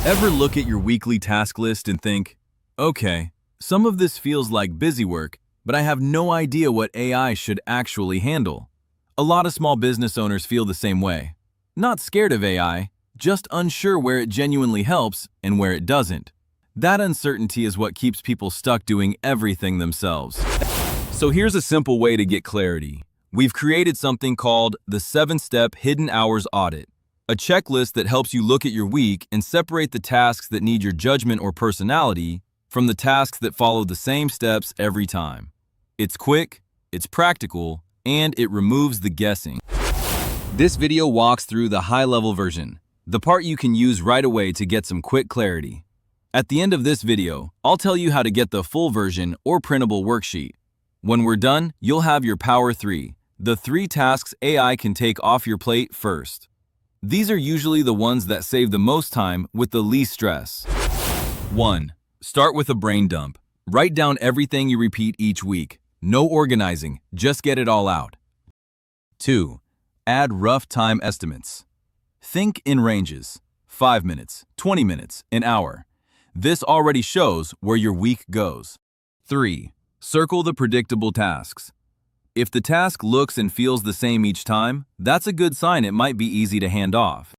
Ever look at your weekly task list and think, okay, some of this feels like busy work, but I have no idea what AI should actually handle? A lot of small business owners feel the same way. Not scared of AI, just unsure where it genuinely helps and where it doesn't. That uncertainty is what keeps people stuck doing everything themselves. So here's a simple way to get clarity. We've created something called the 7-Step Hidden Hours Audit, a checklist that helps you look at your week and separate the tasks that need your judgment or personality from the tasks that follow the same steps every time. It's quick, it's practical, and it removes the guessing. This video walks through the high-level version, the part you can use right away to get some quick clarity. At the end of this video, I'll tell you how to get the full version or printable worksheet. When we're done, you'll have your Power 3, the 3 tasks AI can take off your plate first. These are usually the ones that save the most time with the least stress. 1. Start with a brain dump. Write down everything you repeat each week. No organizing, just get it all out. 2. Add rough time estimates. Think in ranges: 5 minutes, 20 minutes, an hour. This already shows where your week goes. 3. Circle the predictable tasks. If the task looks and feels the same each time, that's a good sign it might be easy to hand off.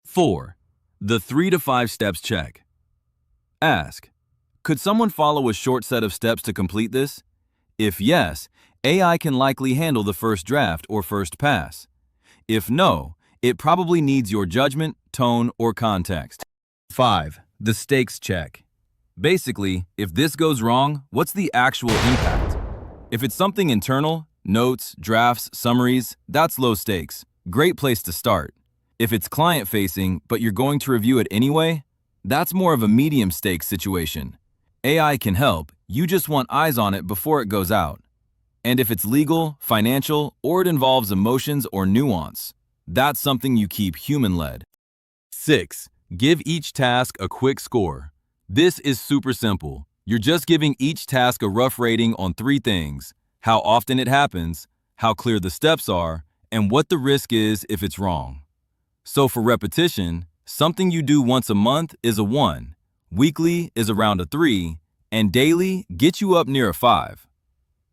4. The 3 to 5 steps check. Ask, could someone follow a short set of steps to complete this? If yes, AI can likely handle the first draft or first pass. If no, it probably needs your judgment, tone, or context. 5. The stakes check. Basically, if this goes wrong, what's the actual impact? If it's something internal, notes, drafts, summaries, that's low stakes. Great place to start. If it's client-facing, but you're going to review it anyway, that's more of a medium stakes situation. AI can help, you just want eyes on it before it goes out. And if it's legal, financial, or it involves emotions or nuance, that's something you keep human-led. 6. Give each task a quick score. This is super simple. You're just giving each task a rough rating on 3 things: how often it happens, how clear the steps are, and what the risk is if it's wrong. So for repetition, something you do once a month is a 1, weekly is around a 3, and daily gets you up near a 5.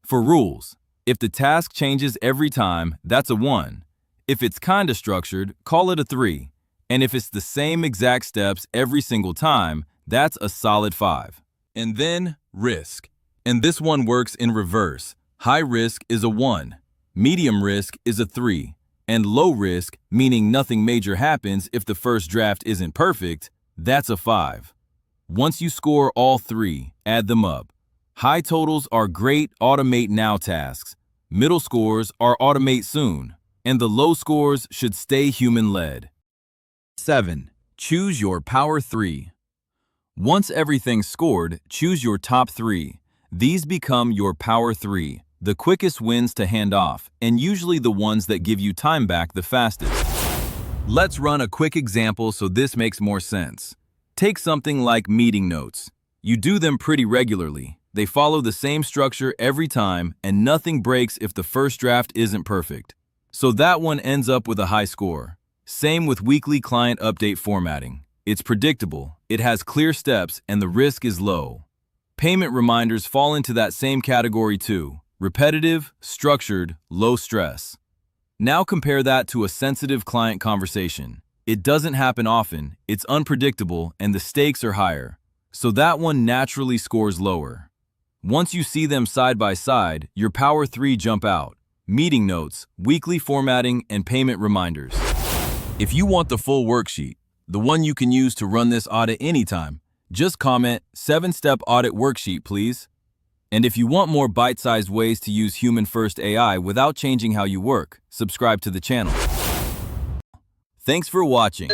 For rules, if the task changes every time, that's a 1. If it's kinda structured, call it a 3. And if it's the same exact steps every single time, that's a solid 5. And then risk. And this one works in reverse. High risk is a 1, medium risk is a 3, and low risk, meaning nothing major happens if the first draft isn't perfect, that's a 5. Once you score all 3, add them up. High totals are great automate now tasks, middle scores are automate soon, and the low scores should stay human-led. 7. Choose your Power 3. Once everything's scored, choose your top 3. These become your Power 3. The quickest wins to hand off, and usually the ones that give you time back the fastest. Let's run a quick example so this makes more sense. Take something like meeting notes. You do them pretty regularly. They follow the same structure every time, and nothing breaks if the first draft isn't perfect. So that one ends up with a high score. Same with weekly client update formatting. It's predictable, it has clear steps, and the risk is low. Payment reminders fall into that same category too. Repetitive, structured, low stress. Now compare that to a sensitive client conversation. It doesn't happen often, it's unpredictable, and the stakes are higher. So that one naturally scores lower. Once you see them side by side, your Power 3 jump out. Meeting notes, weekly formatting, and payment reminders. If you want the full worksheet, the one you can use to run this audit anytime, just comment 7-Step Audit Worksheet, please. And if you want more bite-sized ways to use human-first AI without changing how you work, subscribe to the channel. Thanks for watching.